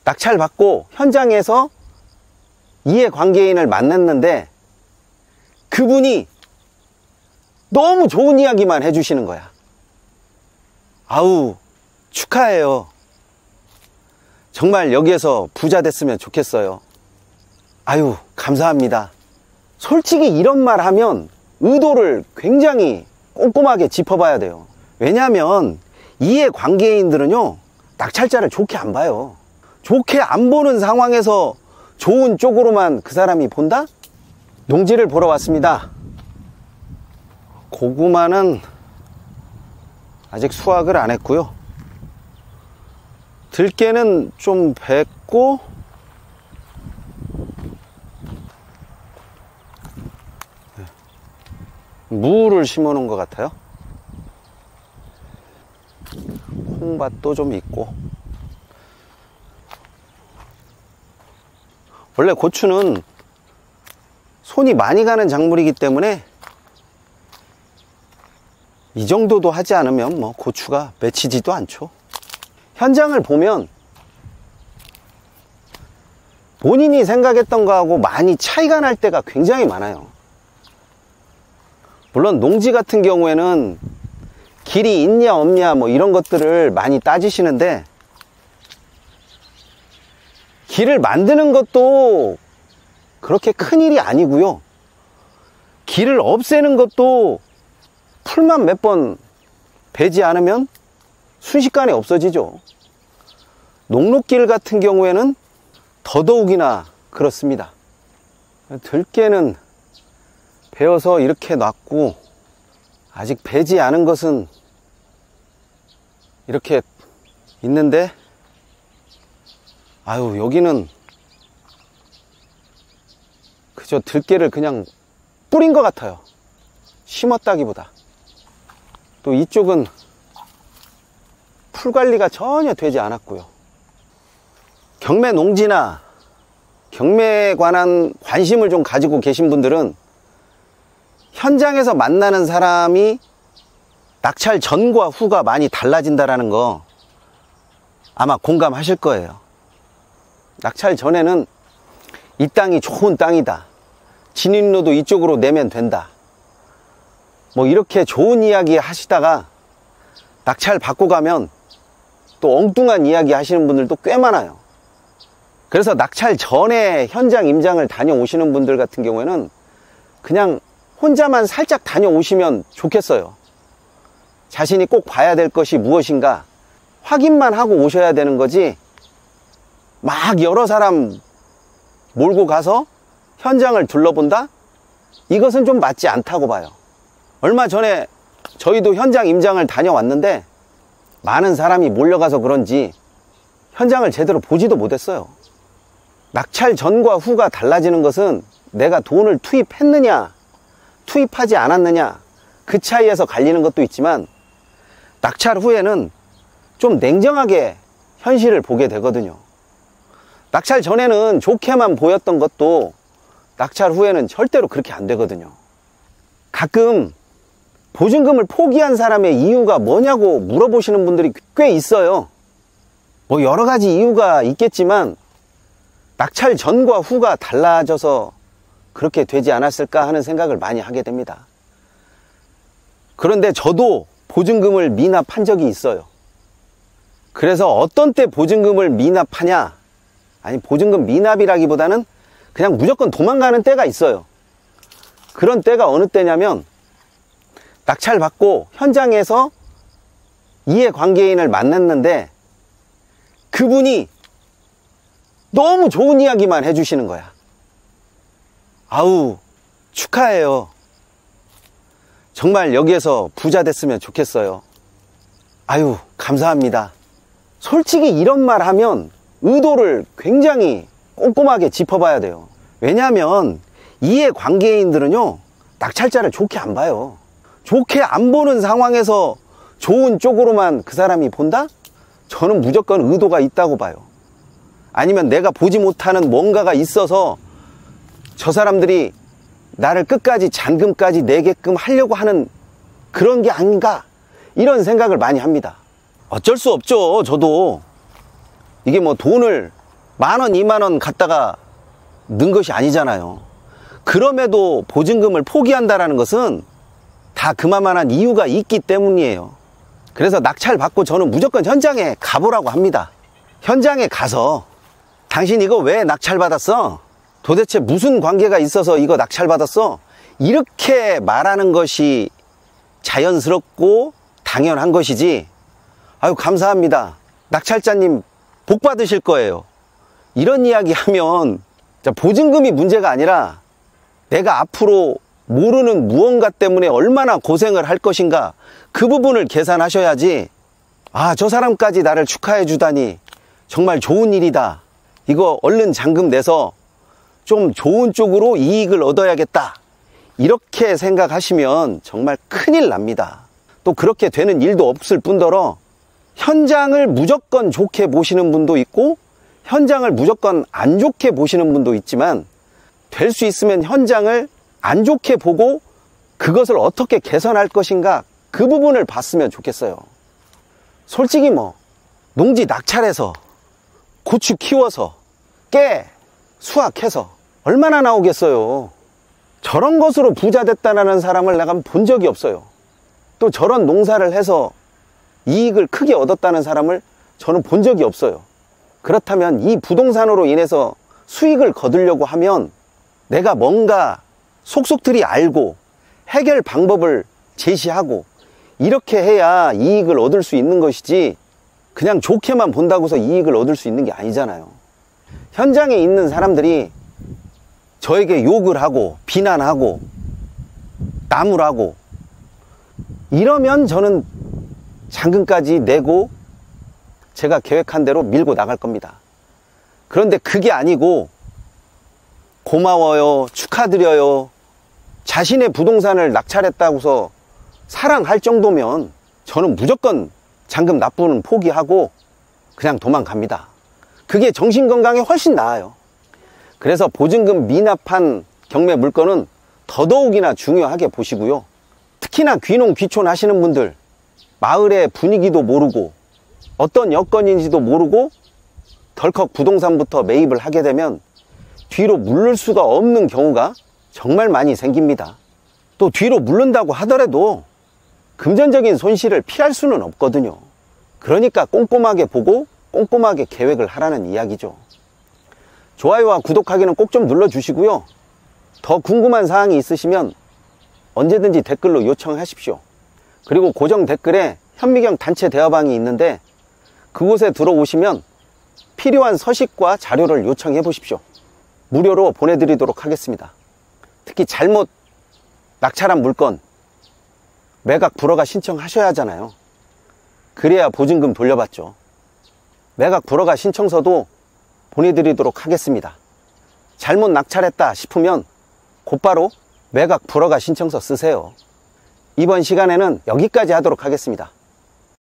낙찰받고 현장에서 이해관계인을 만났는데 그분이 너무 좋은 이야기만 해주시는 거야. 아우, 축하해요. 정말 여기에서 부자 됐으면 좋겠어요. 아유, 감사합니다. 솔직히 이런 말 하면 의도를 굉장히 꼼꼼하게 짚어봐야 돼요. 왜냐하면 이해관계인들은요, 낙찰자를 좋게 안 봐요. 좋게 안 보는 상황에서 좋은 쪽으로만 그 사람이 본다? 농지를 보러 왔습니다. 고구마는 아직 수확을 안 했고요. 들깨는 좀 뱄고, 무를 심어 놓은 것 같아요. 홍밭도 좀 있고. 원래 고추는 손이 많이 가는 작물이기 때문에 이 정도도 하지 않으면 뭐 고추가 맺히지도 않죠. 현장을 보면 본인이 생각했던 거하고 많이 차이가 날 때가 굉장히 많아요. 물론 농지 같은 경우에는 길이 있냐 없냐 뭐 이런 것들을 많이 따지시는데, 길을 만드는 것도 그렇게 큰 일이 아니고요. 길을 없애는 것도 풀만 몇 번 베지 않으면 순식간에 없어지죠. 녹록길 같은 경우에는 더더욱이나 그렇습니다. 들깨는 베어서 이렇게 놨고, 아직 베지 않은 것은 이렇게 있는데, 아유, 여기는 그저 들깨를 그냥 뿌린 것 같아요. 심었다기보다. 또 이쪽은 풀 관리가 전혀 되지 않았고요. 경매 농지나 경매에 관한 관심을 좀 가지고 계신 분들은 현장에서 만나는 사람이 낙찰 전과 후가 많이 달라진다는 거 아마 공감하실 거예요. 낙찰 전에는 이 땅이 좋은 땅이다, 진입로도 이쪽으로 내면 된다, 뭐 이렇게 좋은 이야기 하시다가 낙찰 받고 가면 또 엉뚱한 이야기 하시는 분들도 꽤 많아요. 그래서 낙찰 전에 현장 임장을 다녀오시는 분들 같은 경우에는 그냥 혼자만 살짝 다녀오시면 좋겠어요. 자신이 꼭 봐야 될 것이 무엇인가 확인만 하고 오셔야 되는 거지, 막 여러 사람 몰고 가서 현장을 둘러본다? 이것은 좀 맞지 않다고 봐요. 얼마 전에 저희도 현장 임장을 다녀왔는데 많은 사람이 몰려가서 그런지 현장을 제대로 보지도 못했어요. 낙찰 전과 후가 달라지는 것은 내가 돈을 투입했느냐 투입하지 않았느냐 그 차이에서 갈리는 것도 있지만, 낙찰 후에는 좀 냉정하게 현실을 보게 되거든요. 낙찰 전에는 좋게만 보였던 것도 낙찰 후에는 절대로 그렇게 안 되거든요. 가끔 보증금을 포기한 사람의 이유가 뭐냐고 물어보시는 분들이 꽤 있어요. 뭐 여러 가지 이유가 있겠지만 낙찰 전과 후가 달라져서 그렇게 되지 않았을까 하는 생각을 많이 하게 됩니다. 그런데 저도 보증금을 미납한 적이 있어요. 그래서 어떤 때 보증금을 미납하냐, 아니 보증금 미납이라기보다는 그냥 무조건 도망가는 때가 있어요. 그런 때가 어느 때냐면, 낙찰 받고 현장에서 이해관계인을 만났는데 그분이 너무 좋은 이야기만 해주시는 거야. 아우, 축하해요. 정말 여기에서 부자 됐으면 좋겠어요. 아유, 감사합니다. 솔직히 이런 말 하면 의도를 굉장히 꼼꼼하게 짚어봐야 돼요. 왜냐하면 이해관계인들은요, 낙찰자를 좋게 안 봐요. 좋게 안 보는 상황에서 좋은 쪽으로만 그 사람이 본다? 저는 무조건 의도가 있다고 봐요. 아니면 내가 보지 못하는 뭔가가 있어서 저 사람들이 나를 끝까지 잔금까지 내게끔 하려고 하는 그런 게 아닌가, 이런 생각을 많이 합니다. 어쩔 수 없죠. 저도 이게 뭐 돈을 10,000원, 20,000원 갖다가 넣은 것이 아니잖아요. 그럼에도 보증금을 포기한다는 것은 다 그만한 이유가 있기 때문이에요. 그래서 낙찰 받고 저는 무조건 현장에 가보라고 합니다. 현장에 가서 당신 이거 왜 낙찰 받았어? 도대체 무슨 관계가 있어서 이거 낙찰 받았어? 이렇게 말하는 것이 자연스럽고 당연한 것이지, 아유 감사합니다, 낙찰자님 복 받으실 거예요, 이런 이야기 하면 보증금이 문제가 아니라 내가 앞으로 모르는 무언가 때문에 얼마나 고생을 할 것인가, 그 부분을 계산하셔야지, 아, 저 사람까지 나를 축하해 주다니 정말 좋은 일이다, 이거 얼른 잔금 내서 좀 좋은 쪽으로 이익을 얻어야겠다, 이렇게 생각하시면 정말 큰일 납니다. 또 그렇게 되는 일도 없을 뿐더러 현장을 무조건 좋게 보시는 분도 있고 현장을 무조건 안 좋게 보시는 분도 있지만, 될 수 있으면 현장을 안 좋게 보고 그것을 어떻게 개선할 것인가, 그 부분을 봤으면 좋겠어요. 솔직히 뭐 농지 낙찰해서 고추 키워서 깨 수확해서 얼마나 나오겠어요. 저런 것으로 부자 됐다는 사람을 내가 본 적이 없어요. 또 저런 농사를 해서 이익을 크게 얻었다는 사람을 저는 본 적이 없어요. 그렇다면 이 부동산으로 인해서 수익을 거두려고 하면 내가 뭔가 속속들이 알고 해결 방법을 제시하고 이렇게 해야 이익을 얻을 수 있는 것이지, 그냥 좋게만 본다고 해서 이익을 얻을 수 있는 게 아니잖아요. 현장에 있는 사람들이 저에게 욕을 하고 비난하고 나무라고 이러면 저는 잔금까지 내고 제가 계획한 대로 밀고 나갈 겁니다. 그런데 그게 아니고 고마워요, 축하드려요, 자신의 부동산을 낙찰했다고서 사랑할 정도면 저는 무조건 잔금 납부는 포기하고 그냥 도망갑니다. 그게 정신건강에 훨씬 나아요. 그래서 보증금 미납한 경매 물건은 더더욱이나 중요하게 보시고요. 특히나 귀농 귀촌 하시는 분들, 마을의 분위기도 모르고 어떤 여건인지도 모르고 덜컥 부동산부터 매입을 하게 되면 뒤로 물를 수가 없는 경우가 정말 많이 생깁니다. 또 뒤로 물른다고 하더라도 금전적인 손실을 피할 수는 없거든요. 그러니까 꼼꼼하게 보고 꼼꼼하게 계획을 하라는 이야기죠. 좋아요와 구독하기는 꼭 좀 눌러주시고요. 더 궁금한 사항이 있으시면 언제든지 댓글로 요청하십시오. 그리고 고정 댓글에 현미경 단체 대화방이 있는데 그곳에 들어오시면 필요한 서식과 자료를 요청해 보십시오. 무료로 보내드리도록 하겠습니다. 특히 잘못 낙찰한 물건 매각 불허가 신청하셔야 하잖아요. 그래야 보증금 돌려받죠. 매각 불허가 신청서도 보내드리도록 하겠습니다. 잘못 낙찰했다 싶으면 곧바로 매각 불허가 신청서 쓰세요. 이번 시간에는 여기까지 하도록 하겠습니다.